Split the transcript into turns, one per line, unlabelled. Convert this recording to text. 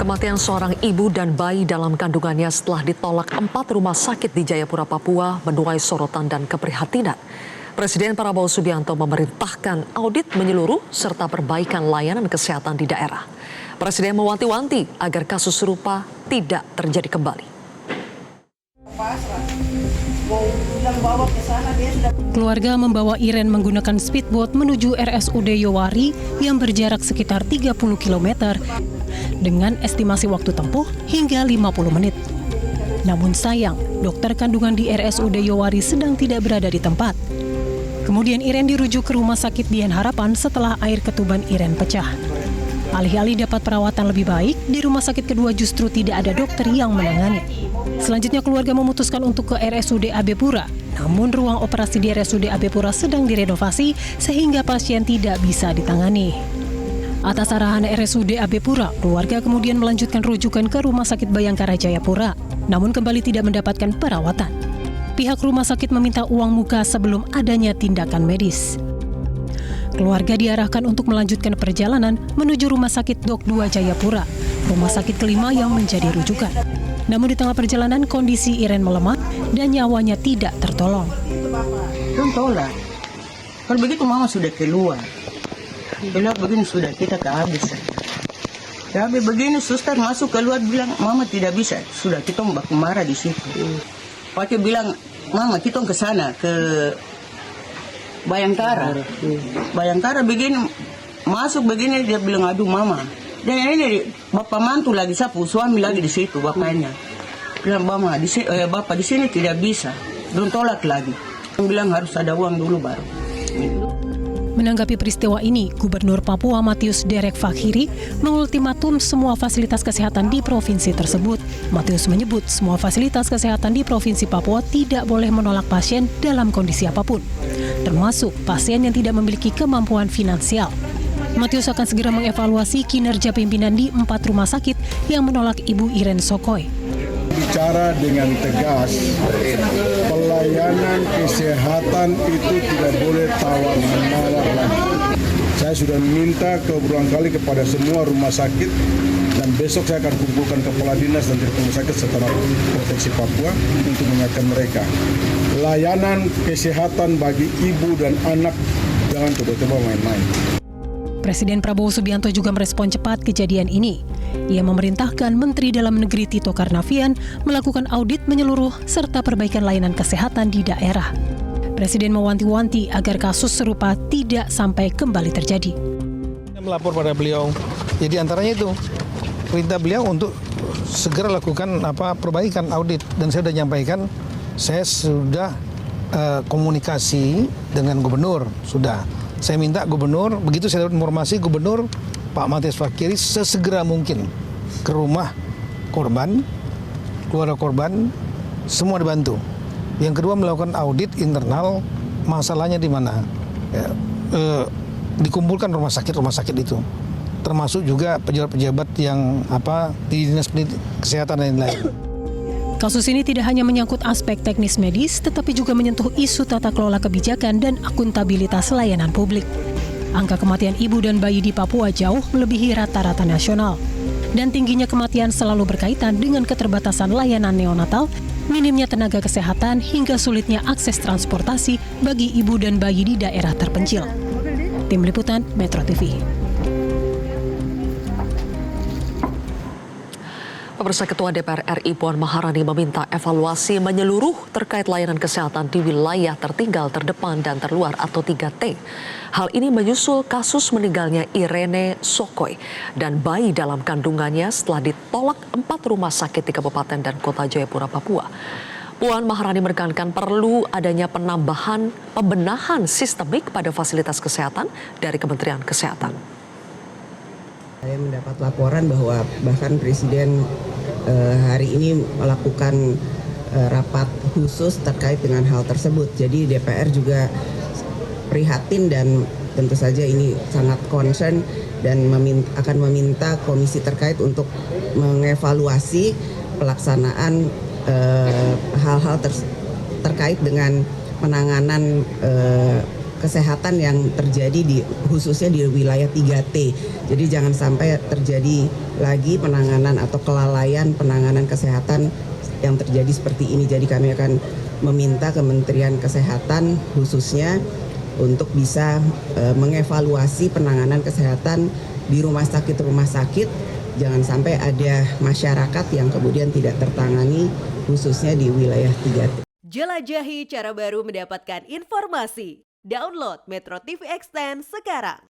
Kematian seorang ibu dan bayi dalam kandungannya setelah ditolak 4 rumah sakit di Jayapura, Papua menuai sorotan dan keprihatinan. Presiden Prabowo Subianto memerintahkan audit menyeluruh serta perbaikan layanan kesehatan di daerah. Presiden mewanti-wanti agar kasus serupa tidak terjadi kembali.
Keluarga membawa Iren menggunakan speedboat menuju RSUD Yowari yang berjarak sekitar 30 km dengan estimasi waktu tempuh hingga 50 menit. Namun sayang, dokter kandungan di RSUD Yowari sedang tidak berada di tempat. Kemudian Iren dirujuk ke Rumah Sakit Dian Harapan setelah air ketuban Iren pecah. Alih-alih dapat perawatan lebih baik, di rumah sakit kedua justru tidak ada dokter yang menangani. Selanjutnya keluarga memutuskan untuk ke RSUD AB Pura. Namun ruang operasi di RSUD AB Pura sedang direnovasi sehingga pasien tidak bisa ditangani. Atas arahan RSUD AB Pura, keluarga kemudian melanjutkan rujukan ke Rumah Sakit Bayangkara Jayapura, namun kembali tidak mendapatkan perawatan. Pihak rumah sakit meminta uang muka sebelum adanya tindakan medis. Keluarga diarahkan untuk melanjutkan perjalanan menuju Rumah Sakit Dok 2 Jayapura, rumah sakit kelima yang menjadi rujukan. Namun di tengah perjalanan kondisi Iren melemah dan nyawanya tidak tertolong.
Tolak. Kalau begitu mama sudah keluar. Keluar begini sudah kita kehabisan. Tapi begini suster masuk keluar bilang mama tidak bisa. Sudah kita baku marah di situ. Pakai bilang mama kita ke sana ke Bayangkara. Bayangkara begini masuk begini dia bilang aduh mama. Dan ini bapak mantu lagi sapu suami lagi di situ bapaknya. Bilang mama di sini bapak di sini tidak bisa. Belum tolak lagi. Bilang harus ada uang dulu baru.
Menanggapi peristiwa ini, Gubernur Papua Matius Derek Fakhiri mengultimatum semua fasilitas kesehatan di provinsi tersebut. Matius menyebut semua fasilitas kesehatan di Provinsi Papua tidak boleh menolak pasien dalam kondisi apapun, termasuk pasien yang tidak memiliki kemampuan finansial. Matius akan segera mengevaluasi kinerja pimpinan di 4 rumah sakit yang menolak Ibu Iren Sokoy.
Bicara dengan tegas, pelayanan kesehatan itu tidak boleh tawar-menawar lagi. Saya sudah minta berulang kali kepada semua rumah sakit dan besok saya akan kumpulkan kepala dinas dan rumah sakit setelah Provinsi Papua untuk mengingatkan mereka. Layanan kesehatan bagi ibu dan anak jangan coba-coba main-main.
Presiden Prabowo Subianto juga merespon cepat kejadian ini. Ia memerintahkan Menteri Dalam Negeri Tito Karnavian melakukan audit menyeluruh serta perbaikan layanan kesehatan di daerah. Presiden mewanti-wanti agar kasus serupa tidak sampai kembali terjadi.
Melapor pada beliau, jadi antaranya itu perintah beliau untuk segera lakukan perbaikan audit dan saya sudah nyampaikan, saya sudah komunikasi dengan gubernur sudah. Saya minta gubernur, begitu saya dapat informasi gubernur Pak Matius Fakhiri sesegera mungkin ke rumah korban, keluarga korban, semua dibantu. Yang kedua melakukan audit internal, masalahnya di mana. Ya, dikumpulkan rumah sakit itu, termasuk juga pejabat-pejabat yang di dinas kesehatan dan lain-lain.
Kasus ini tidak hanya menyangkut aspek teknis medis, tetapi juga menyentuh isu tata kelola kebijakan dan akuntabilitas layanan publik. Angka kematian ibu dan bayi di Papua jauh melebihi rata-rata nasional. Dan tingginya kematian selalu berkaitan dengan keterbatasan layanan neonatal, minimnya tenaga kesehatan, hingga sulitnya akses transportasi bagi ibu dan bayi di daerah terpencil. Tim Liputan Metro TV.
Pemirsa, Ketua DPR RI Puan Maharani meminta evaluasi menyeluruh terkait layanan kesehatan di wilayah tertinggal, terdepan, dan terluar atau 3T. Hal ini menyusul kasus meninggalnya Irene Sokoy dan bayi dalam kandungannya setelah ditolak 4 rumah sakit di Kabupaten dan Kota Jayapura, Papua. Puan Maharani menekankan perlu adanya pembenahan sistemik pada fasilitas kesehatan dari Kementerian Kesehatan.
Saya mendapat laporan bahwa bahkan Presiden hari ini melakukan rapat khusus terkait dengan hal tersebut. Jadi DPR juga prihatin dan tentu saja ini sangat concern dan akan meminta komisi terkait untuk mengevaluasi pelaksanaan hal-hal terkait dengan penanganan kesehatan yang terjadi khususnya di wilayah 3T. Jadi jangan sampai terjadi lagi penanganan atau kelalaian penanganan kesehatan yang terjadi seperti ini. Jadi kami akan meminta Kementerian Kesehatan khususnya untuk bisa mengevaluasi penanganan kesehatan di rumah sakit. Jangan sampai ada masyarakat yang kemudian tidak tertangani khususnya di wilayah 3T.
Jelajahi cara baru mendapatkan informasi. Download Metro TV Extend sekarang.